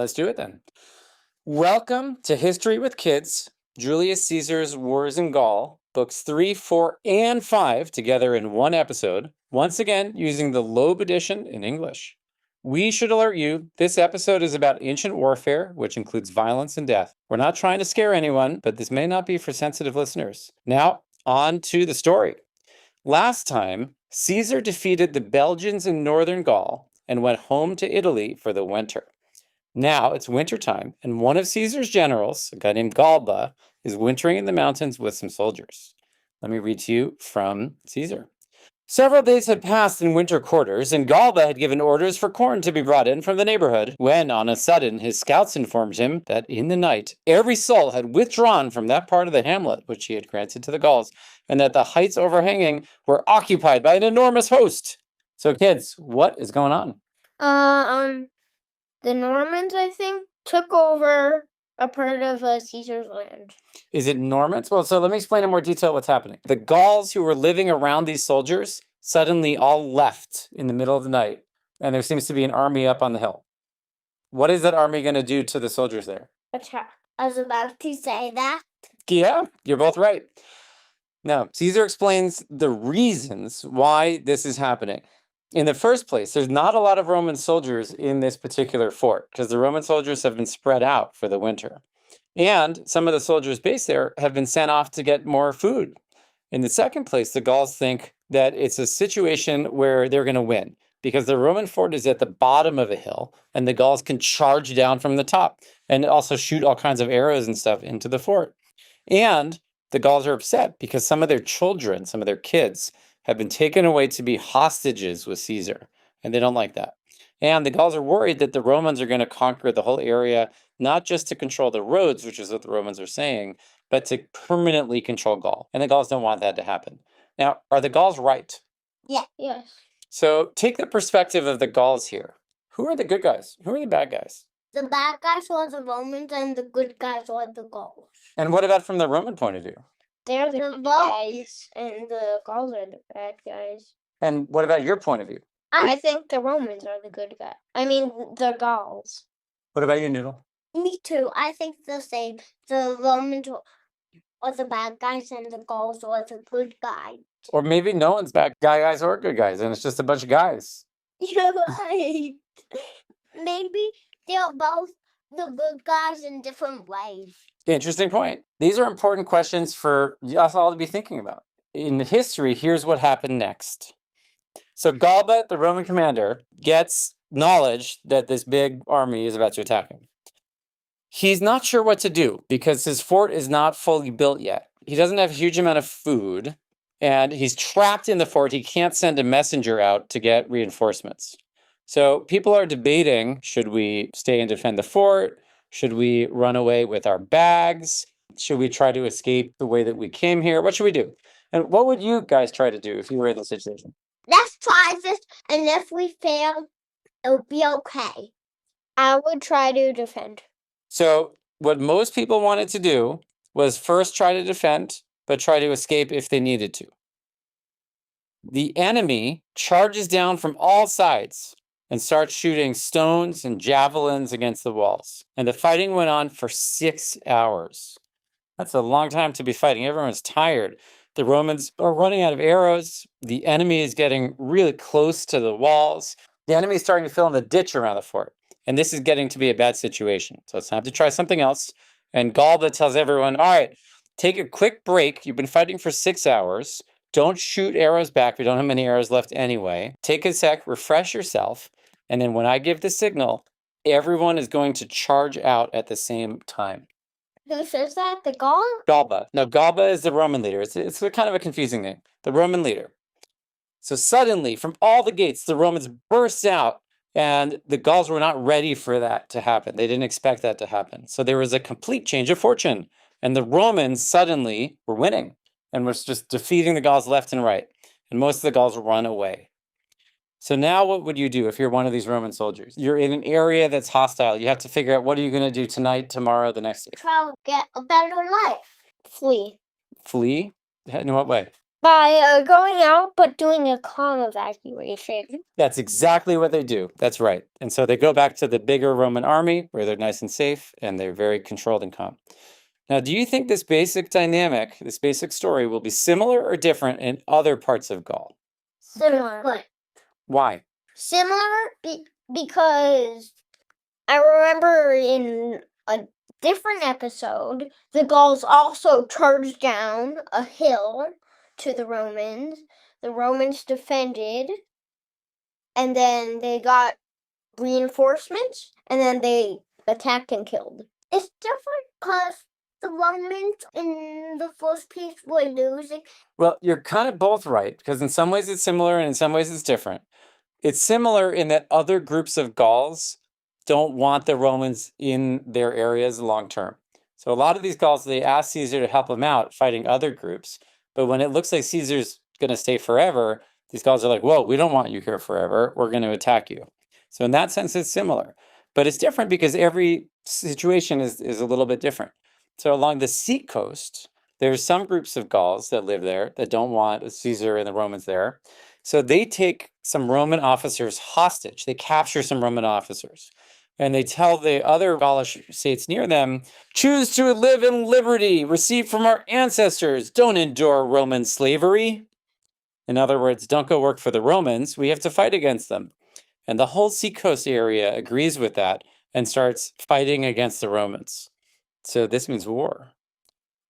let's do it then. Welcome to History with Kids, Julius Caesar's Wars in Gaul, books 3, 4, and 5 together in one episode, once again using the Loeb edition in English. We should alert you, this episode is about ancient warfare, which includes violence and death. We're not trying to scare anyone, but this may not be for sensitive listeners. Now, on to the story. Last time, Caesar defeated the Belgians in northern Gaul and went home to Italy for the winter. Now it's wintertime, and one of Caesar's generals, a guy named Galba, is wintering in the mountains with some soldiers. Let me read to you from Caesar. Several days had passed in winter quarters, and Galba had given orders for corn to be brought in from the neighborhood, when on a sudden his scouts informed him that in the night every soul had withdrawn from that part of the hamlet which he had granted to the Gauls, and that the heights overhanging were occupied by an enormous host. So kids, what is going on? The Normans, I think, took over a part of Caesar's land. Is it Normans? Well, so let me explain in more detail what's happening. The Gauls who were living around these soldiers suddenly all left in the middle of the night, and there seems to be an army up on the hill. What is that army going to do to the soldiers there? Attack. I was about to say that. Yeah, you're both right. Now, Caesar explains the reasons why this is happening. In the first place, there's not a lot of Roman soldiers in this particular fort because the Roman soldiers have been spread out for the winter. And some of the soldiers based there have been sent off to get more food. In the second place, the Gauls think that it's a situation where they're going to win because the Roman fort is at the bottom of a hill and the Gauls can charge down from the top and also shoot all kinds of arrows and stuff into the fort. And the Gauls are upset because some of their children, some of their kids, have been taken away to be hostages with Caesar, and they don't like that. And the Gauls are worried that the Romans are going to conquer the whole area, not just to control the roads, which is what the Romans are saying, but to permanently control Gaul. And the Gauls don't want that to happen. Now, are the Gauls right? Yeah. Yes. So take the perspective of the Gauls here. Who are the good guys? Who are the bad guys? The bad guys were the Romans and the good guys were the Gauls. And what about from the Roman point of view? They're the good guys and the Gauls are the bad guys. And what about your point of view? I think the Romans are the good guys. I mean, the Gauls. What about you, Noodle? Me too. I think the same. The Romans are the bad guys and the Gauls are the good guys. Or maybe no one's bad guys or good guys, and it's just a bunch of guys. You're right. Maybe they're both the good guys in different ways. Interesting point. These are important questions for us all to be thinking about. In history, here's what happened next. So Galba, the Roman commander, gets knowledge that this big army is about to attack him. He's not sure what to do because his fort is not fully built yet. He doesn't have a huge amount of food, and he's trapped in the fort. He can't send a messenger out to get reinforcements. So people are debating, should we stay and defend the fort? Should we run away with our bags? Should we try to escape the way that we came here? What should we do? And what would you guys try to do if you were in this situation? Let's try this, and if we fail, it'll be okay. I would try to defend. So what most people wanted to do was first try to defend, but try to escape if they needed to. The enemy charges down from all sides and starts shooting stones and javelins against the walls. And the fighting went on for 6 hours. That's a long time to be fighting. Everyone's tired. The Romans are running out of arrows. The enemy is getting really close to the walls. The enemy is starting to fill in the ditch around the fort. And this is getting to be a bad situation. So it's time to try something else. And Galba tells everyone, all right, take a quick break. You've been fighting for 6 hours. Don't shoot arrows back. We don't have many arrows left anyway. Take a sec, refresh yourself. And then when I give the signal, everyone is going to charge out at the same time. Who says that? The Gaul? Galba. No, Galba is the Roman leader. It's kind of a confusing name. The Roman leader. So suddenly, from all the gates, the Romans burst out, and the Gauls were not ready for that to happen. They didn't expect that to happen. So there was a complete change of fortune, and the Romans suddenly were winning and was just defeating the Gauls left and right. And most of the Gauls run away. So now what would you do if you're one of these Roman soldiers? You're in an area that's hostile. You have to figure out what are you going to do tonight, tomorrow, the next day. Try to get a better life. Flee. Flee? In what way? By going out, but doing a calm evacuation. That's exactly what they do. That's right. And so they go back to the bigger Roman army where they're nice and safe and they're very controlled and calm. Now, do you think this basic dynamic, this basic story, will be similar or different in other parts of Gaul? Similar. Why? Similar because I remember in a different episode, the Gauls also charged down a hill to the Romans. The Romans defended, and then they got reinforcements, and then they attacked and killed. It's different because the Romans in the first piece were losing. Well, you're kind of both right, because in some ways it's similar and in some ways it's different. It's similar in that other groups of Gauls don't want the Romans in their areas long term. So a lot of these Gauls, they ask Caesar to help them out fighting other groups. But when it looks like Caesar's going to stay forever, these Gauls are like, whoa, we don't want you here forever. We're going to attack you. So in that sense, it's similar. But it's different because every situation is a little bit different. So along the sea coast, there's some groups of Gauls that live there that don't want Caesar and the Romans there. So they take some Roman officers hostage. They capture some Roman officers. And they tell the other Gaulish states near them, choose to live in liberty received from our ancestors. Don't endure Roman slavery. In other words, don't go work for the Romans. We have to fight against them. And the whole seacoast area agrees with that and starts fighting against the Romans. So this means war.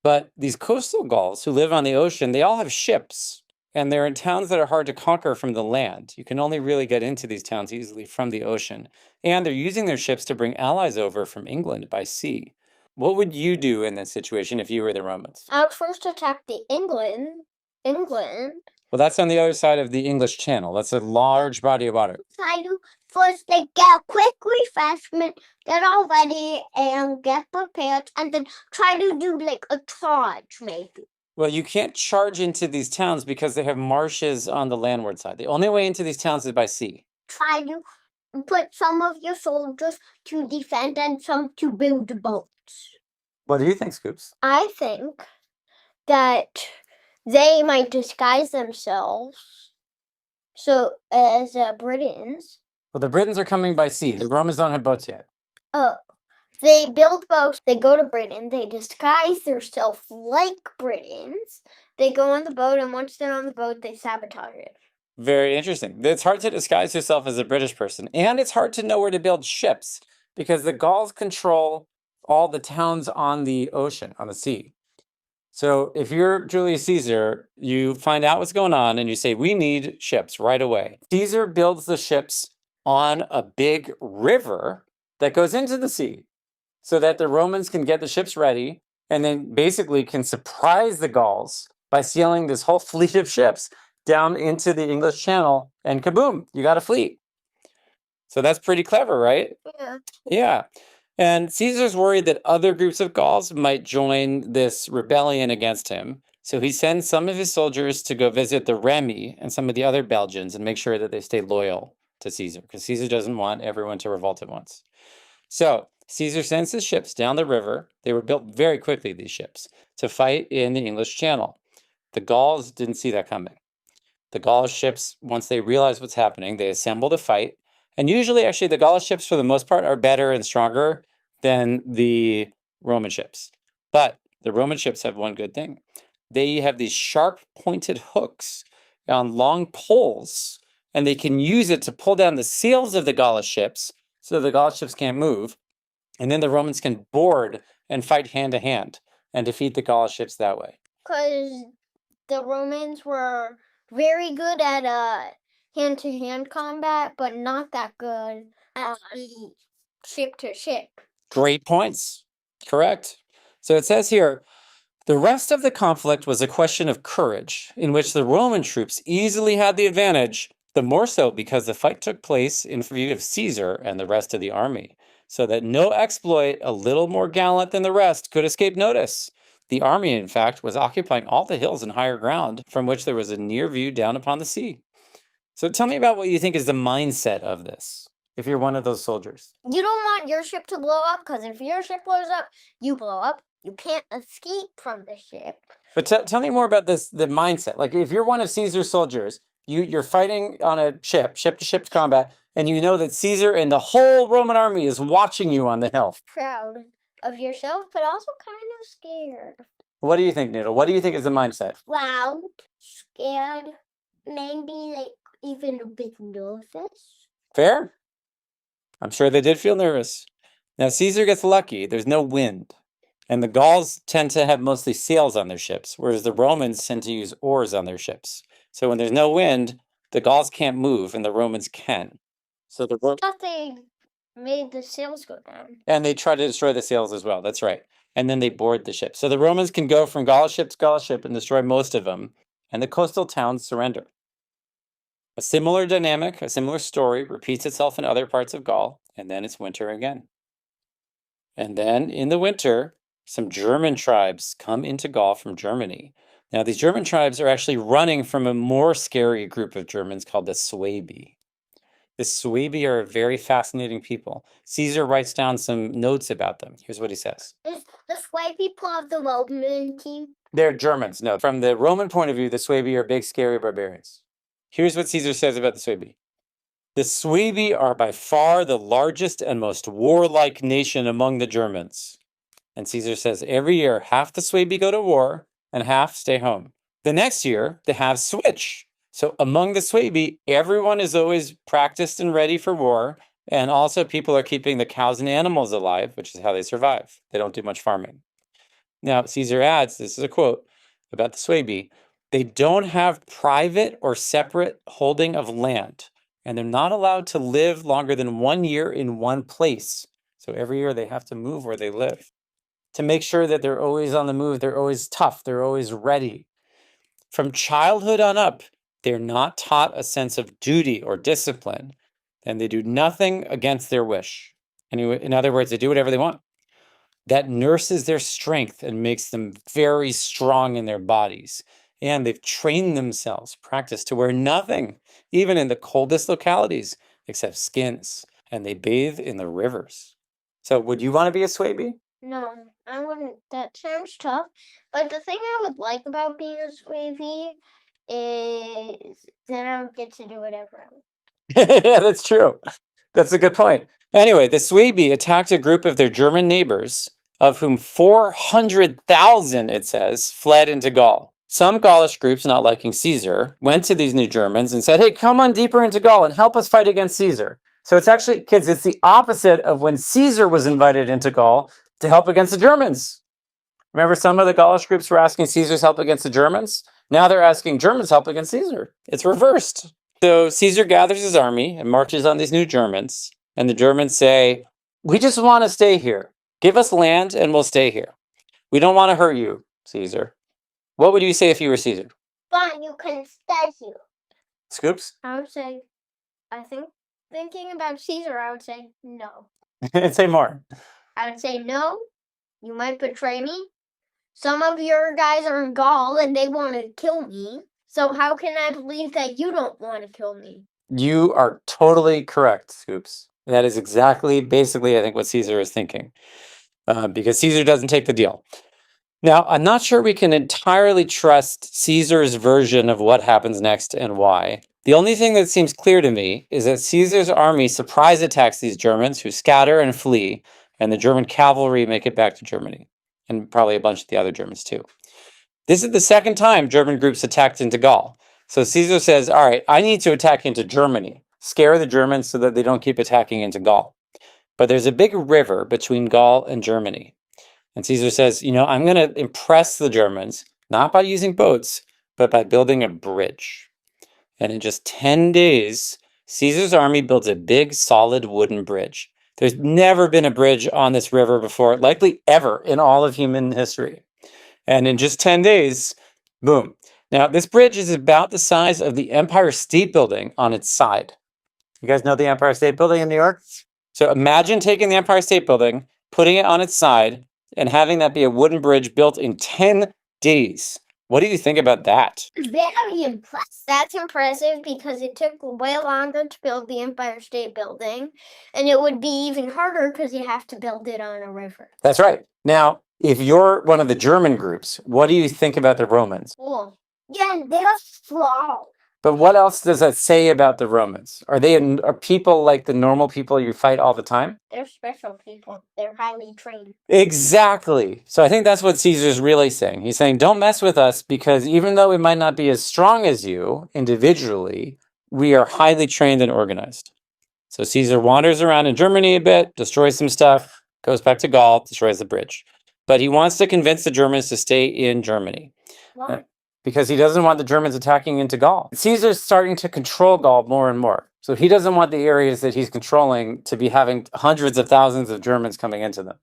But these coastal Gauls who live on the ocean, they all have ships. And they're in towns that are hard to conquer from the land. You can only really get into these towns easily from the ocean. And they're using their ships to bring allies over from England by sea. What would you do in this situation if you were the Romans? I would first attack the England. Well, that's on the other side of the English Channel. That's a large body of water. I do first they get quick refreshment, get all ready, and get prepared, and then try to do like a charge, maybe. Well, you can't charge into these towns because they have marshes on the landward side. The only way into these towns is by sea. Try to put some of your soldiers to defend and some to build boats. What do you think, Scoops? I think that they might disguise themselves so as Britons. Well, the Britons are coming by sea. The Romans don't have boats yet. They build boats, they go to Britain, they disguise themselves like Britons. They go on the boat, and once they're on the boat, they sabotage it. Very interesting. It's hard to disguise yourself as a British person, and it's hard to know where to build ships because the Gauls control all the towns on the ocean, on the sea. So if you're Julius Caesar, you find out what's going on and you say, we need ships right away. Caesar builds the ships on a big river that goes into the sea so that the Romans can get the ships ready and then basically can surprise the Gauls by sailing this whole fleet of ships down into the English Channel, and kaboom, you got a fleet. So that's pretty clever, right? Yeah. Yeah. And Caesar's worried that other groups of Gauls might join this rebellion against him. So he sends some of his soldiers to go visit the Remi and some of the other Belgians and make sure that they stay loyal to Caesar, because Caesar doesn't want everyone to revolt at once. So Caesar sends his ships down the river. They were built very quickly, these ships, to fight in the English Channel. The Gauls didn't see that coming. The Gaulish ships, once they realize what's happening, they assemble to fight. And usually, actually, the Gaulish ships, for the most part, are better and stronger than the Roman ships. But the Roman ships have one good thing. They have these sharp pointed hooks on long poles, and they can use it to pull down the sails of the Gaulish ships so the Gaulish ships can't move. And then the Romans can board and fight hand to hand and defeat the Gaulish ships that way. Because the Romans were very good at hand-to-hand combat, but not that good at ship-to-ship. Great points. Correct. So it says here, the rest of the conflict was a question of courage, in which the Roman troops easily had the advantage, the more so because the fight took place in view of Caesar and the rest of the army, so that no exploit a little more gallant than the rest could escape notice. The army, in fact, was occupying all the hills and higher ground from which there was a near view down upon the sea. So tell me about what you think is the mindset of this, if you're one of those soldiers. You don't want your ship to blow up, because if your ship blows up, you blow up. You can't escape from the ship. But tell me more about this, the mindset. Like, if you're one of Caesar's soldiers, you're fighting on a ship to ship combat, and you know that Caesar and the whole Roman army is watching you on the hill. Proud of yourself, but also kind of scared. What do you think, Noodle? What do you think is the mindset? Loud, scared, maybe like even a bit nervous. Fair? I'm sure they did feel nervous. Now, Caesar gets lucky. There's no wind. And the Gauls tend to have mostly sails on their ships, whereas the Romans tend to use oars on their ships. So when there's no wind, the Gauls can't move and the Romans can. So I thought they made the sails go down. And they try to destroy the sails as well. That's right. And then they board the ship. So the Romans can go from Gaulish ship to Gaulish ship and destroy most of them. And the coastal towns surrender. A similar dynamic, a similar story repeats itself in other parts of Gaul. And then it's winter again. And then in the winter, some German tribes come into Gaul from Germany. Now, these German tribes are actually running from a more scary group of Germans called the Suebi. The Suebi are very fascinating people. Caesar writes down some notes about them. Here's what he says. Is the Sway people of the Roman team? They're Germans. No, from the Roman point of view, the Suebi are big, scary barbarians. Here's what Caesar says about the Suebi. The Suebi are by far the largest and most warlike nation among the Germans. And Caesar says every year, half the Suebi go to war and half stay home. The next year, the halves switch. So among the Suebi, everyone is always practiced and ready for war. And also people are keeping the cows and animals alive, which is how they survive. They don't do much farming. Now, Caesar adds, this is a quote about the Suebi, they don't have private or separate holding of land, and they're not allowed to live longer than 1 year in one place. So every year they have to move where they live to make sure that they're always on the move. They're always tough. They're always ready. From childhood on up, they're not taught a sense of duty or discipline, and they do nothing against their wish. Anyway, in other words, they do whatever they want. That nurses their strength and makes them very strong in their bodies. And they've trained themselves, practiced to wear nothing, even in the coldest localities, except skins. And they bathe in the rivers. So would you want to be a Suebi? No, I wouldn't. That sounds tough. But the thing I would like about being a Swavy is then I would get to do whatever I want. Yeah, that's true. That's a good point. Anyway, the Suebi attacked a group of their German neighbors, of whom 400,000, it says, fled into Gaul. Some Gaulish groups, not liking Caesar, went to these new Germans and said, hey, come on deeper into Gaul and help us fight against Caesar. So it's actually, kids, it's the opposite of when Caesar was invited into Gaul to help against the Germans. Remember, some of the Gaulish groups were asking Caesar's help against the Germans? Now they're asking Germans' help against Caesar. It's reversed. So Caesar gathers his army and marches on these new Germans. And the Germans say, we just want to stay here. Give us land and we'll stay here. We don't want to hurt you, Caesar. What would you say if you were Caesar? Fine, you can stay here. Scoops? I would say, thinking about Caesar, I would say no. Say more. I would say no, you might betray me. Some of your guys are in Gaul and they want to kill me. So how can I believe that you don't want to kill me? You are totally correct, Scoops. That is exactly, basically, I think what Caesar is thinking. Because Caesar doesn't take the deal. Now, I'm not sure we can entirely trust Caesar's version of what happens next and why. The only thing that seems clear to me is that Caesar's army surprise attacks these Germans who scatter and flee, and the German cavalry make it back to Germany, and probably a bunch of the other Germans too. This is the second time German groups attacked into Gaul. So Caesar says, all right, I need to attack into Germany, scare the Germans so that they don't keep attacking into Gaul. But there's a big river between Gaul and Germany. And Caesar says, you know, I'm going to impress the Germans, not by using boats, but by building a bridge. And in just 10 days, Caesar's army builds a big, solid wooden bridge. There's never been a bridge on this river before, likely ever in all of human history. And in just 10 days, boom. Now, this bridge is about the size of the Empire State Building on its side. You guys know the Empire State Building in New York? So imagine taking the Empire State Building, putting it on its side, and having that be a wooden bridge built in 10 days. What do you think about that? Very impressive. That's impressive because it took way longer to build the Empire State Building, and it would be even harder because you have to build it on a river. That's right. Now, if you're one of the German groups, what do you think about the Romans? Well, yeah, they're slow. But what else does that say about the Romans? Are people like the normal people you fight all the time? They're special people. They're highly trained. Exactly. So I think that's what Caesar's really saying. He's saying, don't mess with us because even though we might not be as strong as you individually, we are highly trained and organized. So Caesar wanders around in Germany a bit, destroys some stuff, goes back to Gaul, destroys the bridge. But he wants to convince the Germans to stay in Germany. Why? Because he doesn't want the Germans attacking into Gaul. Caesar's starting to control Gaul more and more. So he doesn't want the areas that he's controlling to be having hundreds of thousands of Germans coming into them.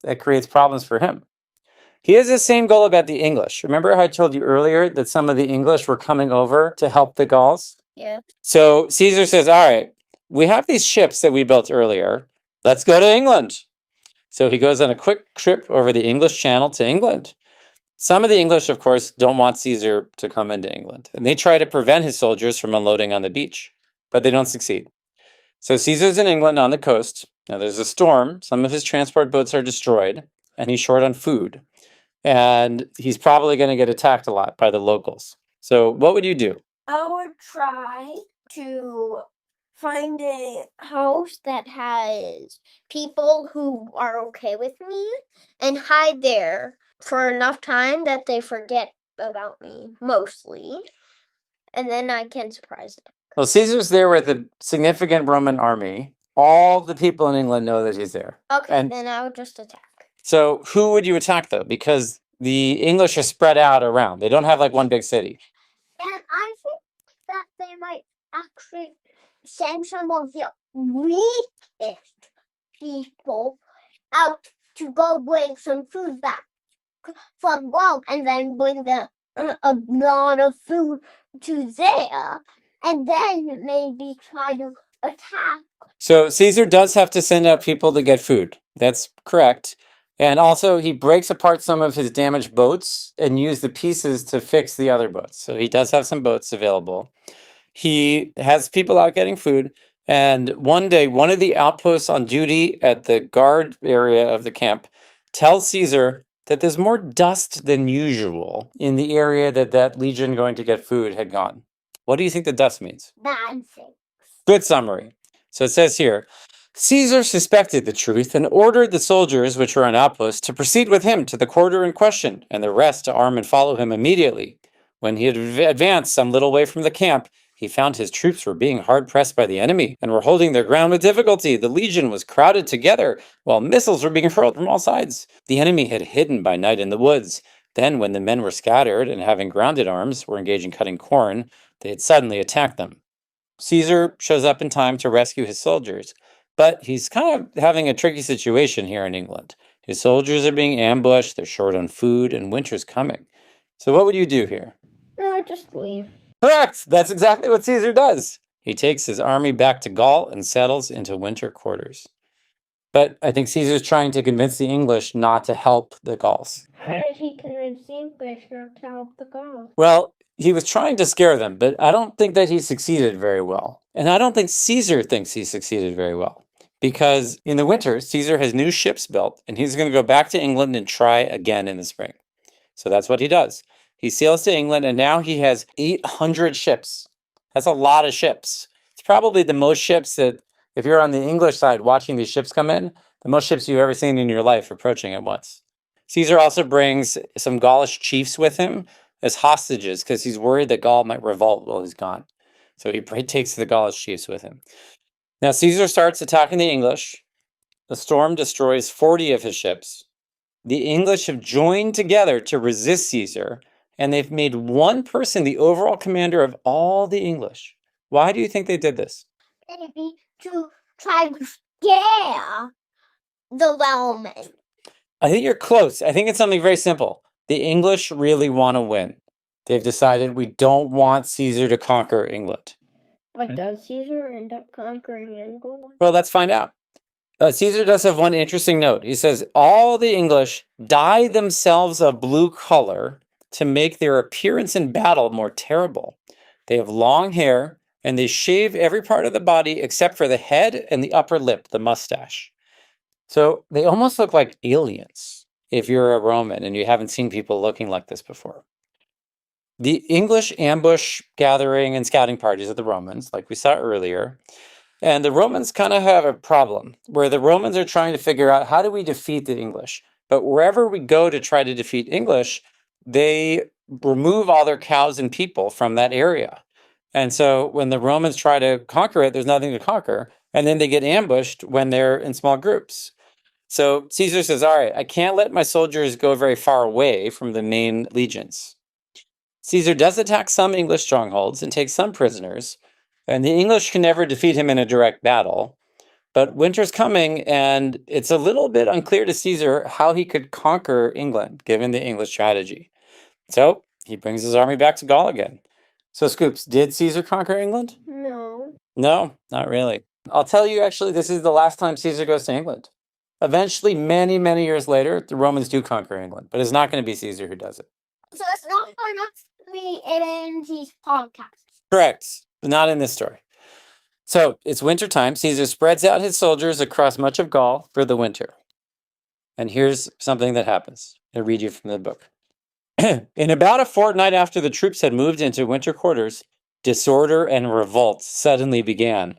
That creates problems for him. He has the same goal about the English. Remember how I told you earlier that some of the English were coming over to help the Gauls? Yeah. So Caesar says, all right, we have these ships that we built earlier. Let's go to England. So he goes on a quick trip over the English Channel to England. Some of the English, of course, don't want Caesar to come into England, and they try to prevent his soldiers from unloading on the beach, but they don't succeed. So Caesar's in England on the coast. Now there's a storm. Some of his transport boats are destroyed, and he's short on food. And he's probably going to get attacked a lot by the locals. So what would you do? I would try to find a house that has people who are okay with me and hide there for enough time that they forget about me, mostly. And then I can surprise them. Well, Caesar's there with a significant Roman army. All the people in England know that he's there. Okay, then I would just attack. So who would you attack, though? Because the English are spread out around. They don't have like one big city. And I think that they might actually send some of the weakest people out to go bring some food back from Rome and then bring a lot of food to there and then maybe try to attack. So Caesar does have to send out people to get food. That's correct. And also he breaks apart some of his damaged boats and use the pieces to fix the other boats. So he does have some boats available. He has people out getting food. And one day, one of the outposts on duty at the guard area of the camp tells Caesar that there's more dust than usual in the area that legion going to get food had gone. What do you think the dust means? Bad things. Good summary. So it says here, Caesar suspected the truth and ordered the soldiers which were on outpost to proceed with him to the quarter in question, and the rest to arm and follow him immediately. When he had advanced some little way from the camp, he found his troops were being hard pressed by the enemy and were holding their ground with difficulty. The legion was crowded together, while missiles were being hurled from all sides. The enemy had hidden by night in the woods. Then, when the men were scattered and having grounded arms were engaged in cutting corn, they had suddenly attacked them. Caesar shows up in time to rescue his soldiers, but he's kind of having a tricky situation here in England. His soldiers are being ambushed, they're short on food, and winter's coming. So what would you do here? Just leave. Correct! That's exactly what Caesar does. He takes his army back to Gaul and settles into winter quarters. But I think Caesar's trying to convince the English not to help the Gauls. How did he convince the English not to help the Gauls? Well, he was trying to scare them, but I don't think that he succeeded very well. And I don't think Caesar thinks he succeeded very well. Because in the winter, Caesar has new ships built, and he's going to go back to England and try again in the spring. So that's what he does. He sails to England, and now he has 800 ships. That's a lot of ships. It's probably the most ships that, if you're on the English side watching these ships come in, the most ships you've ever seen in your life approaching at once. Caesar also brings some Gaulish chiefs with him as hostages because he's worried that Gaul might revolt while he's gone. So he takes the Gaulish chiefs with him. Now Caesar starts attacking the English. The storm destroys 40 of his ships. The English have joined together to resist Caesar, and they've made one person the overall commander of all the English. Why do you think they did this? Maybe to try to scare the Romans. I think you're close. I think it's something very simple. The English really want to win. They've decided we don't want Caesar to conquer England. But does Caesar end up conquering England? Well, let's find out. Caesar does have one interesting note. He says, all the English dye themselves a blue color to make their appearance in battle more terrible. They have long hair, and they shave every part of the body except for the head and the upper lip, the mustache. So they almost look like aliens. if you're a Roman and you haven't seen people looking like this before. The English ambush gathering and scouting parties of the Romans, like we saw earlier. And the Romans kind of have a problem where the Romans are trying to figure out how do we defeat the English? But wherever we go to try to defeat English, they remove all their cows and people from that area. And so when the Romans try to conquer it, there's nothing to conquer. And then they get ambushed when they're in small groups. So Caesar says, all right, I can't let my soldiers go very far away from the main legions. Caesar does attack some English strongholds and takes some prisoners, and the English can never defeat him in a direct battle. But winter's coming, and it's a little bit unclear to Caesar how he could conquer England, given the English strategy. So he brings his army back to Gaul again. So, Scoops, did Caesar conquer England? No. No, not really. I'll tell you, actually, this is the last time Caesar goes to England. Eventually, many, many years later, the Romans do conquer England, but it's not going to be Caesar who does it. So it's not going to be in these podcasts. Correct. Not in this story. So it's winter time. Caesar spreads out his soldiers across much of Gaul for the winter. And here's something that happens. I'll read you from the book. In about a fortnight after the troops had moved into winter quarters, disorder and revolt suddenly began.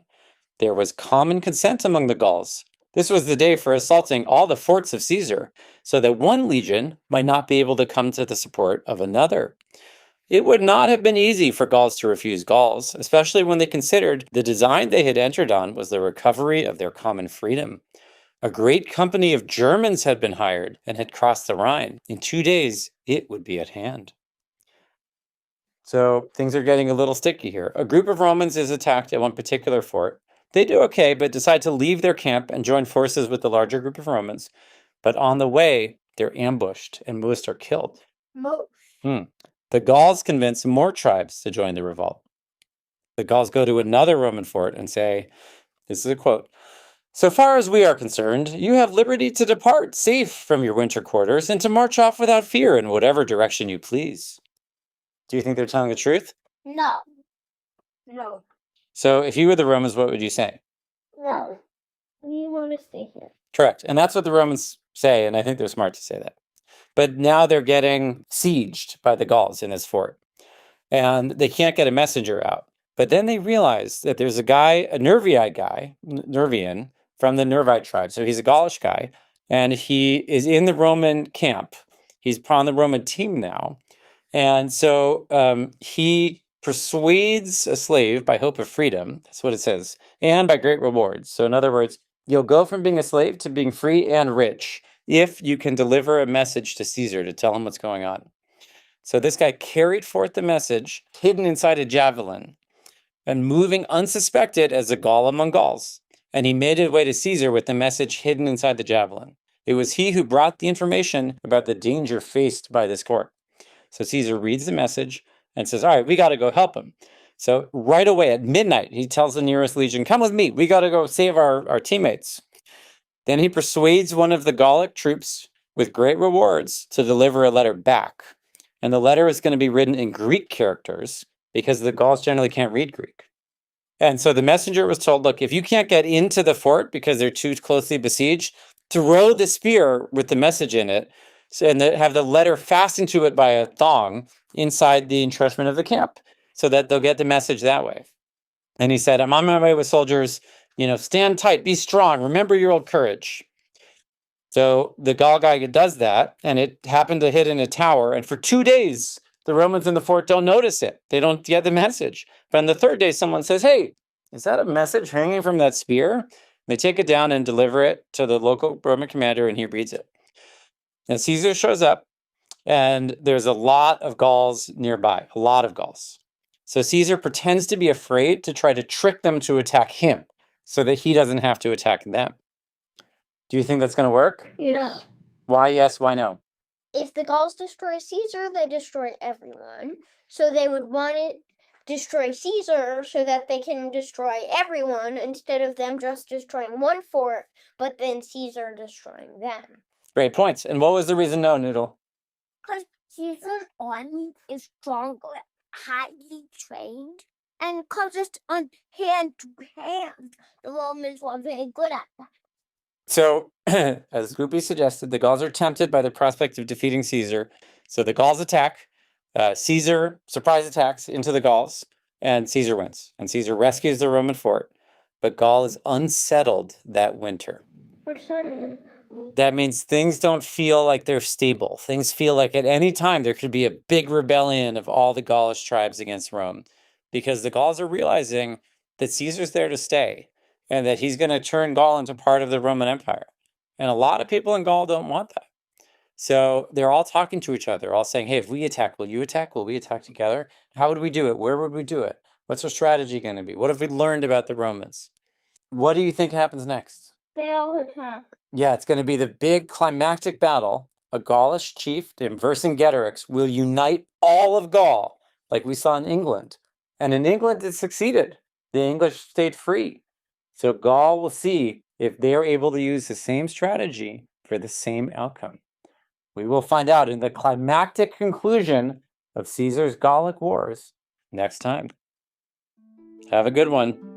There was common consent among the Gauls. This was the day for assaulting all the forts of Caesar, so that one legion might not be able to come to the support of another. It would not have been easy for Gauls to refuse Gauls, especially when they considered the design they had entered on was the recovery of their common freedom. A great company of Germans had been hired and had crossed the Rhine. In 2 days, it would be at hand. So things are getting a little sticky here. A group of Romans is attacked at one particular fort. They do okay, but decide to leave their camp and join forces with the larger group of Romans. But on the way, they're ambushed and most are killed. Most. The Gauls convince more tribes to join the revolt. The Gauls go to another Roman fort and say, this is a quote, "So far as we are concerned, you have liberty to depart safe from your winter quarters and to march off without fear in whatever direction you please." Do you think they're telling the truth? No. No. So if you were the Romans, what would you say? No. We want to stay here. Correct. And that's what the Romans say, and I think they're smart to say that. But now they're getting sieged by the Gauls in this fort, and they can't get a messenger out. But then they realize that there's a guy, a Nervii guy, Nervian, from the Nervite tribe. So he's a Gaulish guy, and he is in the Roman camp. He's on the Roman team now. And so he persuades a slave by hope of freedom. That's what it says. And by great rewards. So in other words, you'll go from being a slave to being free and rich if you can deliver a message to Caesar to tell him what's going on. So this guy carried forth the message hidden inside a javelin and moving unsuspected as a Gaul among Gauls. And he made his way to Caesar with the message hidden inside the javelin. It was he who brought the information about the danger faced by this court. So Caesar reads the message and says, all right, we got to go help him. So right away at midnight, he tells the nearest legion, come with me. We got to go save our teammates. Then he persuades one of the Gallic troops with great rewards to deliver a letter back. And the letter is going to be written in Greek characters because the Gauls generally can't read Greek. And so the messenger was told, look, if you can't get into the fort because they're too closely besieged, throw the spear with the message in it and have the letter fastened to it by a thong inside the entrenchment of the camp so that they'll get the message that way. And he said, I'm on my way with soldiers, stand tight, be strong, remember your old courage. So the Gaul guy does that, and it happened to hit in a tower. And for 2 days, the Romans in the fort don't notice it. They don't get the message. But on the third day, someone says, hey, is that a message hanging from that spear? They take it down and deliver it to the local Roman commander, and he reads it. And Caesar shows up, and there's a lot of Gauls nearby, a lot of Gauls. So Caesar pretends to be afraid to try to trick them to attack him so that he doesn't have to attack them. Do you think that's going to work? Yeah. Why yes, why no? If the Gauls destroy Caesar, they destroy everyone. So they would want to destroy Caesar so that they can destroy everyone instead of them just destroying one fort, but then Caesar destroying them. Great points. And what was the reason no, Noodle? Because Caesar's army is stronger, highly trained, and because it's on hand to hand, the Romans were very good at that. So, as Goopy suggested, the Gauls are tempted by the prospect of defeating Caesar. So the Gauls attack. Caesar surprise attacks into the Gauls, and Caesar wins. And Caesar rescues the Roman fort. But Gaul is unsettled that winter. What's that mean? That means things don't feel like they're stable. Things feel like at any time there could be a big rebellion of all the Gaulish tribes against Rome, because the Gauls are realizing that Caesar's there to stay and that he's going to turn Gaul into part of the Roman Empire. And a lot of people in Gaul don't want that. So they're all talking to each other, all saying, hey, if we attack, will you attack? Will we attack together? How would we do it? Where would we do it? What's our strategy going to be? What have we learned about the Romans? What do you think happens next? They all attack. Yeah, it's going to be the big climactic battle. A Gaulish chief named Vercingetorix will unite all of Gaul, like we saw in England. And in England, it succeeded. The English stayed free. So Gaul will see if they are able to use the same strategy for the same outcome. We will find out in the climactic conclusion of Caesar's Gallic Wars next time. Have a good one.